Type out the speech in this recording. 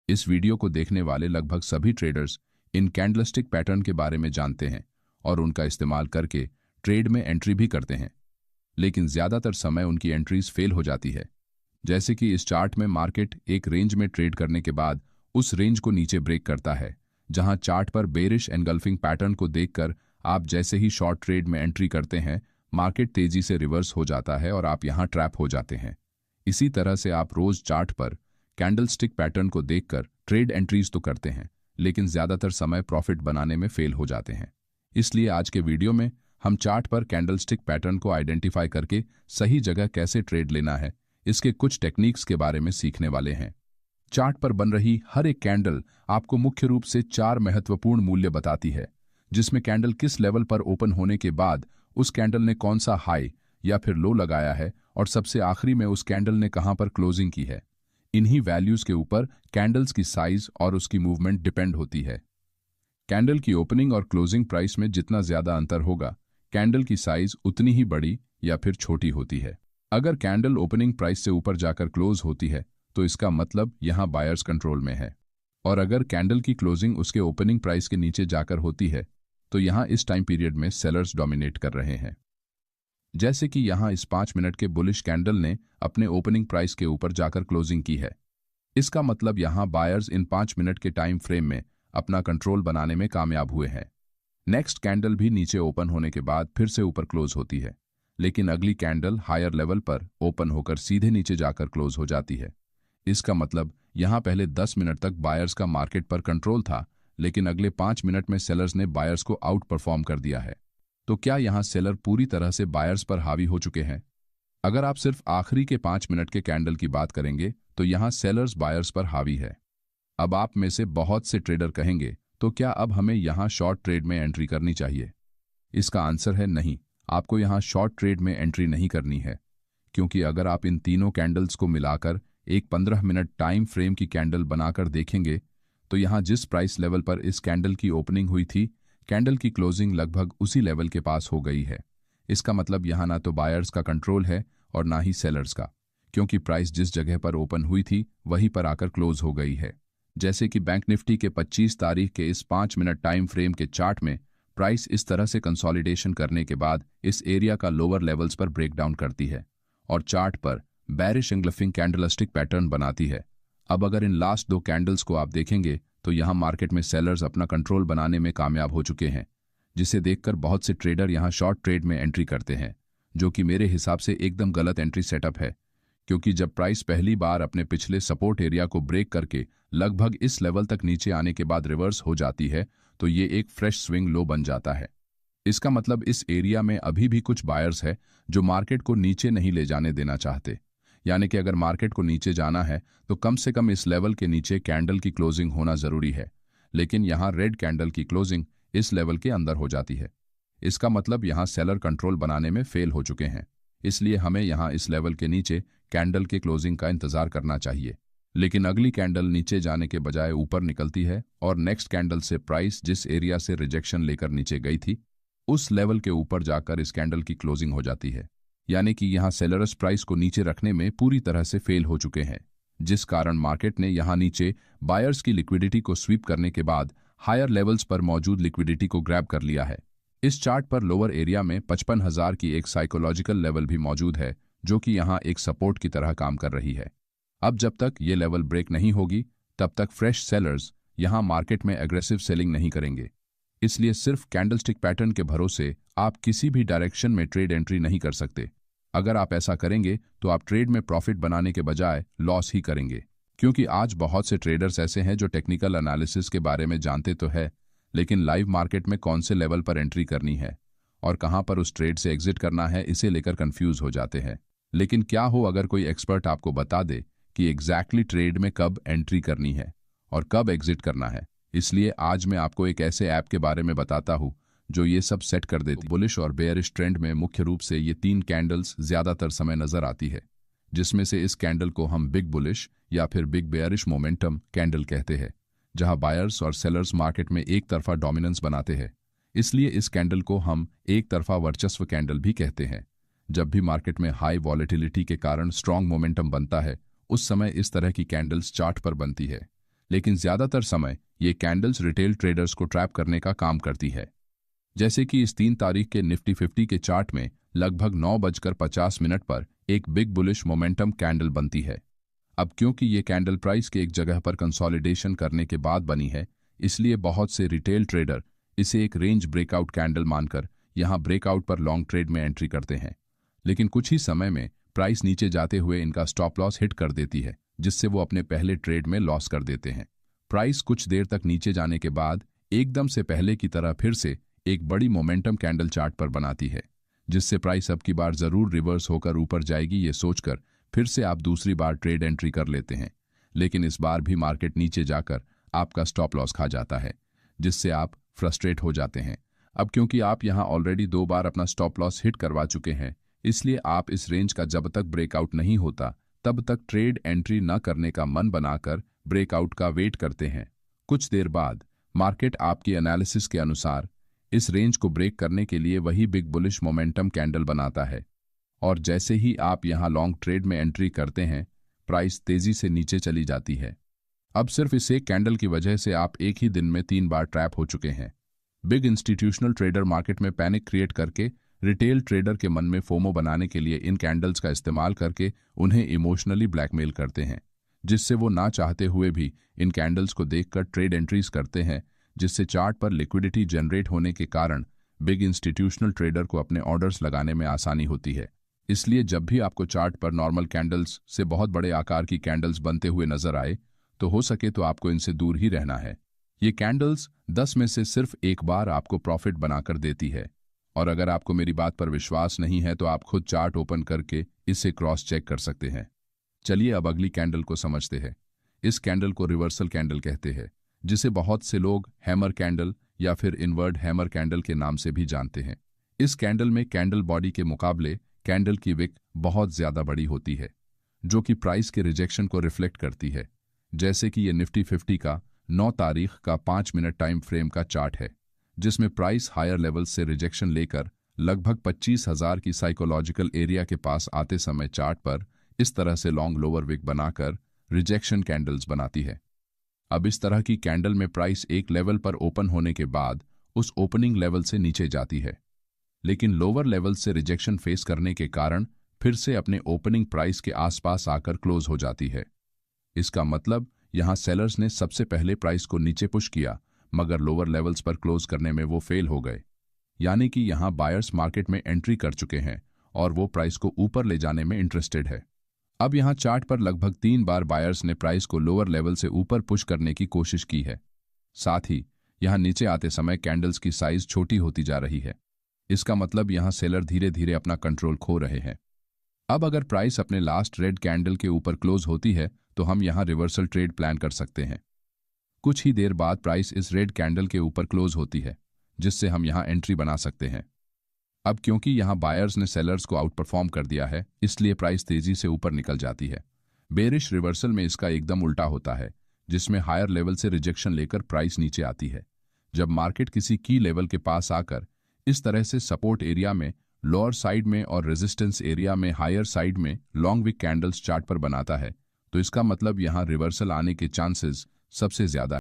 इस वीडियो को देखने वाले लगभग सभी ट्रेडर्स इन कैंडलस्टिक पैटर्न के बारे में जानते हैं और उनका इस्तेमाल करके ट्रेड में एंट्री भी करते हैं, लेकिन ज़्यादातर समय उनकी एंट्रीज फेल हो जाती है। जैसे कि इस चार्ट में मार्केट एक रेंज में ट्रेड करने के बाद उस रेंज को नीचे ब्रेक करता है, जहां चार्ट पर बेरिश एनगल्फिंग पैटर्न को देखकर आप जैसे ही शॉर्ट ट्रेड में एंट्री करते हैं, मार्केट तेजी से रिवर्स हो जाता है और आप यहां ट्रैप हो जाते हैं। इसी तरह से आप रोज चार्ट पर कैंडलस्टिक पैटर्न को देखकर ट्रेड एंट्रीज तो करते हैं, लेकिन ज्यादातर समय प्रॉफिट बनाने में फेल हो जाते हैं। इसलिए आज के वीडियो में हम चार्ट पर कैंडलस्टिक पैटर्न को आइडेंटिफाई करके सही जगह कैसे ट्रेड लेना है, इसके कुछ टेक्निक्स के बारे में सीखने वाले हैं। चार्ट पर बन रही हर एक कैंडल आपको मुख्य रूप से 4 महत्वपूर्ण मूल्य बताती है, जिसमें कैंडल किस लेवल पर ओपन होने के बाद उस कैंडल ने कौन सा हाई या फिर लो लगाया है और सबसे आखिरी में उस कैंडल ने कहां पर क्लोजिंग की है। इन्हीं वैल्यूज के ऊपर कैंडल्स की साइज और उसकी मूवमेंट डिपेंड होती है। कैंडल की ओपनिंग और क्लोजिंग प्राइस में जितना ज्यादा अंतर होगा, कैंडल की साइज उतनी ही बड़ी या फिर छोटी होती है। अगर कैंडल ओपनिंग प्राइस से ऊपर जाकर क्लोज होती है तो इसका मतलब यहां बायर्स कंट्रोल में है, और अगर कैंडल की क्लोजिंग उसके ओपनिंग प्राइस के नीचे जाकर होती है तो यहां इस टाइम पीरियड में सेलर्स डोमिनेट कर रहे हैं। जैसे कि यहां इस 5 मिनट के बुलिश कैंडल ने अपने ओपनिंग प्राइस के ऊपर जाकर क्लोजिंग की है। इसका मतलब यहां बायर्स इन 5 मिनट के टाइम फ्रेम में अपना कंट्रोल बनाने में कामयाब हुए हैं। नेक्स्ट कैंडल भी नीचे ओपन होने के बाद फिर से ऊपर क्लोज होती है, लेकिन अगली कैंडल हायर लेवल पर ओपन होकर सीधे नीचे जाकर क्लोज हो जाती है। इसका मतलब यहां पहले 10 मिनट तक बायर्स का मार्केट पर कंट्रोल था, लेकिन अगले 5 मिनट में सेलर्स ने बायर्स को आउट परफॉर्म कर दिया है। तो क्या यहां सेलर पूरी तरह से बायर्स पर हावी हो चुके हैं? अगर आप सिर्फ आखिरी के 5 मिनट के कैंडल की बात करेंगे तो यहां सेलर्स बायर्स पर हावी है। अब आप में से बहुत से ट्रेडर कहेंगे, तो क्या अब हमें यहां शॉर्ट ट्रेड में एंट्री करनी चाहिए? इसका आंसर है नहीं, आपको यहां शॉर्ट ट्रेड में एंट्री नहीं करनी है, क्योंकि अगर आप इन तीनों कैंडल्स को मिलाकर एक 15 मिनट टाइम फ्रेम की कैंडल बनाकर देखेंगे तो यहां जिस प्राइस लेवल पर इस कैंडल की ओपनिंग हुई थी, कैंडल की क्लोजिंग लगभग उसी लेवल के पास हो गई है। इसका मतलब यहां ना तो बायर्स का कंट्रोल है और ना ही सेलर्स का, क्योंकि प्राइस जिस जगह पर ओपन हुई थी वहीं पर आकर क्लोज हो गई है। जैसे कि बैंक निफ्टी के 25 तारीख के इस 5 मिनट टाइम फ्रेम के चार्ट में प्राइस इस तरह से कंसोलिडेशन करने के बाद इस एरिया का लोअर लेवल्स पर ब्रेकडाउन करती है और चार्ट पर बेरिश एंगल्फिंग कैंडलस्टिक पैटर्न बनाती है। अब अगर इन लास्ट 2 कैंडल्स को आप देखेंगे तो यहां मार्केट में सेलर्स अपना कंट्रोल बनाने में कामयाब हो चुके हैं, जिसे देखकर बहुत से ट्रेडर यहां शॉर्ट ट्रेड में एंट्री करते हैं, जो कि मेरे हिसाब से एकदम गलत एंट्री सेटअप है। क्योंकि जब प्राइस पहली बार अपने पिछले सपोर्ट एरिया को ब्रेक करके लगभग इस लेवल तक नीचे आने के बाद रिवर्स हो जाती है तो ये एक फ्रेश स्विंग लो बन जाता है। इसका मतलब इस एरिया में अभी भी कुछ बायर्स है जो मार्केट को नीचे नहीं ले जाने देना चाहते। यानी कि अगर मार्केट को नीचे जाना है तो कम से कम इस लेवल के नीचे कैंडल की क्लोजिंग होना जरूरी है, लेकिन यहां रेड कैंडल की क्लोजिंग इस लेवल के अंदर हो जाती है। इसका मतलब यहां सेलर कंट्रोल बनाने में फेल हो चुके हैं। इसलिए हमें यहां इस लेवल के नीचे कैंडल के क्लोजिंग का इंतजार करना चाहिए, लेकिन अगली कैंडल नीचे जाने के बजाय ऊपर निकलती है और नेक्स्ट कैंडल से प्राइस जिस एरिया से रिजेक्शन लेकर नीचे गई थी उस लेवल के ऊपर जाकर इस कैंडल की क्लोजिंग हो जाती है। यानी कि यहां सेलर्स प्राइस को नीचे रखने में पूरी तरह से फेल हो चुके हैं, जिस कारण मार्केट ने यहां नीचे बायर्स की लिक्विडिटी को स्वीप करने के बाद हायर लेवल्स पर मौजूद लिक्विडिटी को ग्रैब कर लिया है। इस चार्ट पर लोअर एरिया में 55,000 की एक साइकोलॉजिकल लेवल भी मौजूद है, जो कि यहां एक सपोर्ट की तरह काम कर रही है। अब जब तक ये लेवल ब्रेक नहीं होगी तब तक फ्रेश सेलर्स यहां मार्केट में एग्रेसिव सेलिंग नहीं करेंगे। इसलिए सिर्फ कैंडलस्टिक पैटर्न के भरोसे आप किसी भी डायरेक्शन में ट्रेड एंट्री नहीं कर सकते। अगर आप ऐसा करेंगे तो आप ट्रेड में प्रॉफिट बनाने के बजाय लॉस ही करेंगे, क्योंकि आज बहुत से ट्रेडर्स ऐसे हैं जो टेक्निकल एनालिसिस के बारे में जानते तो है, लेकिन लाइव मार्केट में कौन से लेवल पर एंट्री करनी है और कहां पर उस ट्रेड से एग्जिट करना है इसे लेकर कंफ्यूज हो जाते हैं। लेकिन क्या हो अगर कोई एक्सपर्ट आपको बता दे कि एग्जैक्टली ट्रेड में कब एंट्री करनी है और कब एग्जिट करना है। इसलिए आज मैं आपको एक ऐसे ऐप के बारे में बताता हूं जो ये सब सेट कर देती। बुलिश और बेयरिश ट्रेंड में मुख्य रूप से ये 3 कैंडल्स ज्यादातर समय नजर आती है, जिसमें से इस कैंडल को हम बिग बुलिश या फिर बिग बेयरिश मोमेंटम कैंडल कहते हैं, जहां बायर्स और सेलर्स मार्केट में एक तरफा डोमिनेंस बनाते हैं। इसलिए इस कैंडल को हम एक तरफा वर्चस्व कैंडल भी कहते हैं। जब भी मार्केट में हाई वॉलेटिलिटी के कारण स्ट्रॉन्ग मोमेंटम बनता है, उस समय इस तरह की कैंडल्स चार्ट पर बनती है। लेकिन ज्यादातर समय ये कैंडल्स रिटेल ट्रेडर्स को ट्रैप करने का काम करती है। जैसे कि इस 3 तारीख के निफ्टी 50 के चार्ट में लगभग 9:50 पर एक बिग बुलिश मोमेंटम कैंडल बनती है। अब क्योंकि ये कैंडल प्राइस के एक जगह पर कंसोलिडेशन करने के बाद बनी है, इसलिए बहुत से रिटेल ट्रेडर इसे एक रेंज ब्रेकआउट कैंडल मानकर यहां ब्रेकआउट पर लॉन्ग ट्रेड में एंट्री करते हैं। लेकिन कुछ ही समय में प्राइस नीचे जाते हुए इनका स्टॉप लॉस हिट कर देती है, जिससे वो अपने पहले ट्रेड में लॉस कर देते हैं। प्राइस कुछ देर तक नीचे जाने के बाद एकदम से पहले की तरह फिर से एक बड़ी मोमेंटम कैंडल चार्ट पर बनाती है, जिससे प्राइस अब की बार जरूर रिवर्स होकर ऊपर जाएगी ये सोचकर फिर से आप दूसरी बार ट्रेड एंट्री कर लेते हैं। लेकिन इस बार भी मार्केट नीचे जाकर आपका स्टॉप लॉस खा जाता है, जिससे आप फ्रस्ट्रेट हो जाते हैं। अब क्योंकि आप यहां ऑलरेडी 2 बार अपना स्टॉप लॉस हिट करवा चुके हैं, इसलिए आप इस रेंज का जब तक ब्रेकआउट नहीं होता तब तक ट्रेड एंट्री न करने का मन बनाकर ब्रेकआउट का वेट करते हैं। कुछ देर बाद मार्केट आपकी एनालिसिस के अनुसार इस रेंज को ब्रेक करने के लिए वही बिग बुलिश मोमेंटम कैंडल बनाता है, और जैसे ही आप यहां लॉन्ग ट्रेड में एंट्री करते हैं, प्राइस तेजी से नीचे चली जाती है। अब सिर्फ इस एक कैंडल की वजह से आप एक ही दिन में 3 बार ट्रैप हो चुके हैं। बिग इंस्टीट्यूशनल ट्रेडर मार्केट में पैनिक क्रिएट करके रिटेल ट्रेडर के मन में फोमो बनाने के लिए इन कैंडल्स का इस्तेमाल करके उन्हें इमोशनली ब्लैकमेल करते हैं, जिससे वो ना चाहते हुए भी इन कैंडल्स को देखकर ट्रेड एंट्रीज करते हैं, जिससे चार्ट पर लिक्विडिटी जनरेट होने के कारण बिग इंस्टीट्यूशनल ट्रेडर को अपने ऑर्डर्स लगाने में आसानी होती है। इसलिए जब भी आपको चार्ट पर नॉर्मल कैंडल्स से बहुत बड़े आकार की कैंडल्स बनते हुए नजर आए, तो हो सके तो आपको इनसे दूर ही रहना है। ये कैंडल्स 10 में से सिर्फ एक बार आपको प्रॉफिट बनाकर देती है, और अगर आपको मेरी बात पर विश्वास नहीं है तो आप खुद चार्ट ओपन करके इसे क्रॉस चेक कर सकते हैं। चलिए अब अगली कैंडल को समझते हैं। इस कैंडल को रिवर्सल कैंडल कहते हैं, जिसे बहुत से लोग हैमर कैंडल या फिर इनवर्ट हैमर कैंडल के नाम से भी जानते हैं। इस कैंडल में कैंडल बॉडी के मुकाबले कैंडल की विक बहुत ज्यादा बड़ी होती है, जो कि प्राइस के रिजेक्शन को रिफ्लेक्ट करती है। जैसे कि ये निफ्टी 50 का 9 तारीख का 5 मिनट टाइम फ्रेम का चार्ट है, जिसमें प्राइस हायर लेवल से रिजेक्शन लेकर लगभग 25,000 की साइकोलॉजिकल एरिया के पास आते समय चार्ट पर इस तरह से लॉन्ग लोअर विक बनाकर रिजेक्शन कैंडल्स बनाती है। अब इस तरह की कैंडल में प्राइस एक लेवल पर ओपन होने के बाद उस ओपनिंग लेवल से नीचे जाती है, लेकिन लोअर लेवल से रिजेक्शन फेस करने के कारण फिर से अपने ओपनिंग प्राइस के आसपास आकर क्लोज हो जाती है। इसका मतलब यहां सेलर्स ने सबसे पहले प्राइस को नीचे पुश किया, मगर लोअर लेवल्स पर क्लोज करने में वो फेल हो गए। यानी कि यहां बायर्स मार्केट में एंट्री कर चुके हैं और वो प्राइस को ऊपर ले जाने में इंटरेस्टेड है। अब यहां चार्ट पर लगभग 3 बार बायर्स ने प्राइस को लोअर लेवल से ऊपर पुश करने की कोशिश की है। साथ ही यहां नीचे आते समय कैंडल्स की साइज छोटी होती जा रही है। इसका मतलब यहां सेलर धीरे धीरे अपना कंट्रोल खो रहे हैं। अब अगर प्राइस अपने लास्ट रेड कैंडल के ऊपर क्लोज होती है तो हम यहां रिवर्सल ट्रेड प्लान कर सकते हैं। कुछ ही देर बाद प्राइस इस रेड कैंडल के ऊपर क्लोज होती है, जिससे हम यहां एंट्री बना सकते हैं। अब क्योंकि यहां बायर्स ने सेलर्स को आउट परफॉर्म कर दिया है, इसलिए प्राइस तेजी से ऊपर निकल जाती है। बेरिश रिवर्सल में इसका एकदम उल्टा होता है, जिसमें हायर लेवल से रिजेक्शन लेकर प्राइस नीचे आती है। जब मार्केट किसी की लेवल के पास आकर इस तरह से सपोर्ट एरिया में लोअर साइड में और रेजिस्टेंस एरिया में हायर साइड में लॉन्ग विक कैंडल्स चार्ट पर बनाता है, तो इसका मतलब यहां रिवर्सल आने के चांसेस सबसे ज्यादा